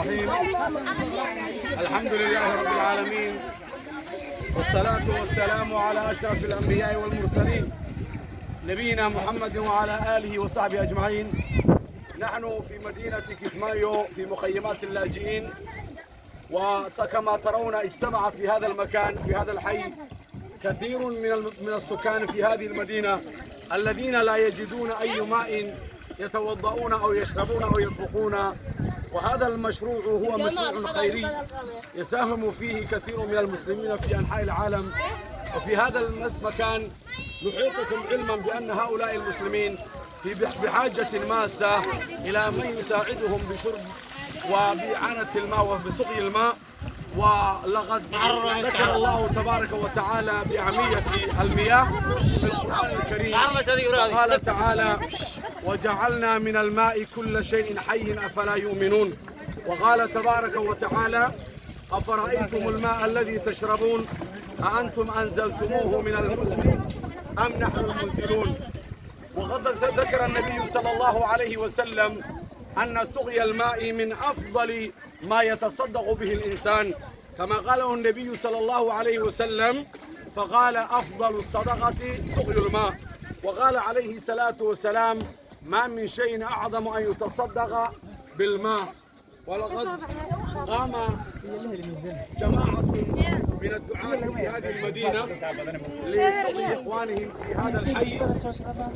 الرحيم. الحمد لله رب العالمين، والصلاة والسلام على أشرف الأنبياء والمرسلين نبينا محمد وعلى آله وصحبه أجمعين. نحن في مدينة كيسمايو في مخيمات اللاجئين، وكما ترون اجتمع في هذا المكان في هذا الحي كثير من السكان في هذه المدينة الذين لا يجدون أي ماء يتوضؤون أو يشربون أو يطبخون. وهذا المشروع هو مشروع خيري يساهم فيه كثير من المسلمين في أنحاء العالم. وفي هذا المكان نحيطكم علما بأن هؤلاء المسلمين بحاجة ماسة إلى من يساعدهم بشرب وبإعانة الماء وبسقي الماء. ولقد ذكر الله تبارك وتعالى بأهمية المياه في القرآن الكريم، قال تعالى: وجعلنا من الماء كل شيء حي أفلا يؤمنون. وقال تبارك وتعالى: أفرأيتم الماء الذي تشربون أأنتم أنزلتموه من المزن أم نحن المنزلون. وقد ذكر النبي صلى الله عليه وسلم أن سقي الماء من أفضل ما يتصدق به الإنسان، كما قاله النبي صلى الله عليه وسلم، فقال: أفضل الصدقة سقي الماء. وقال عليه الصلاة والسلام: ما من شيء أعظم أن يتصدق بالماء. ولقد قام جماعة من الدعاة في هذه المدينة لسقي إخوانهم في هذا الحي،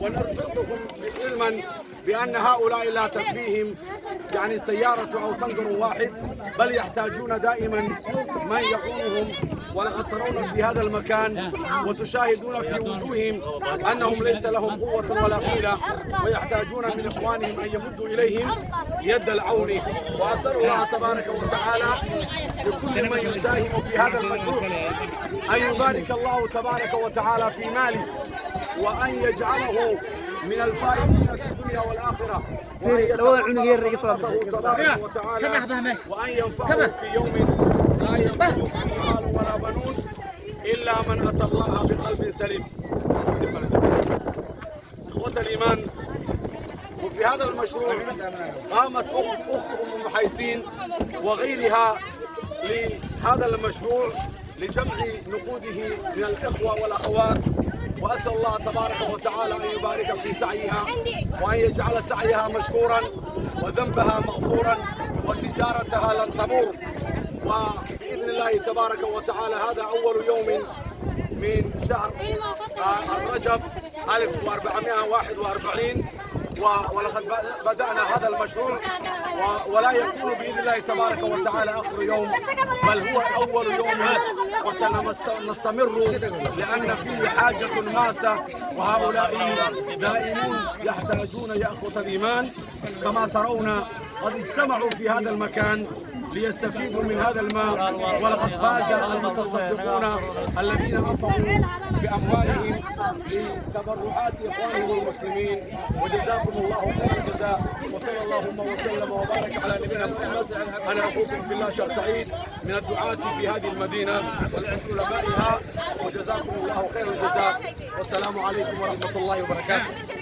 ونربطهم علما بأن هؤلاء لا تكفيهم يعني سيارة أو تنقر واحد، بل يحتاجون دائما من يعونهم. ولقد ترون في هذا المكان وتشاهدون في وجوههم أنهم ليس لهم قوة ولا حيلة، ويحتاجون من إخوانهم أن يمدوا إليهم يد العون. وأسأل الله تبارك وتعالى لكل من يساهم في هذا المشروع أن يبارك الله تبارك وتعالى في ماله، وأن يجعله من الفائزين في الدنيا والآخرة، وأن يتقبل صلاته تبارك وتعالى، وأن ينفعه في يوم لا ينفع فيه مال ولا بنون إلا من أتى الله بقلب سليم. إخوة الإيمان، وفي هذا المشروع قامت أخت أم محيسين وغيرها لهذا المشروع لجمع نقوده من الإخوة والأخوات. وأسأل الله تبارك وتعالى أن يبارك في سعيها، وأن يجعل سعيها مشكورا وذنبها مغفورا وتجارتها لن تمور. وبإذن الله تبارك وتعالى هذا أول يوم من شهر الرجب 1441، ولقد بدأنا هذا المشروع، ولا يكون بإذن الله تبارك وتعالى آخر يوم، بل هو أول يوم، وسنستمر لأن فيه حاجة ماسة، وهؤلاء دائمون يحتاجون يا أخوة الإيمان. كما ترون قد اجتمعوا في هذا المكان ليستفيدوا من هذا الماء، ولقد فاز المتصدقون الذين انفقوا بأموالهم لتبرعات إخوانهم المسلمين، وجزاكم الله خير الجزاء. وصلى اللهم وسلم وبارك على نبينا محمد. أنا أخوكم في الله شيخ سعيد من الدعاة في هذه المدينة وعلمائها، وجزاكم الله خير الجزاء، والسلام عليكم ورحمة الله وبركاته.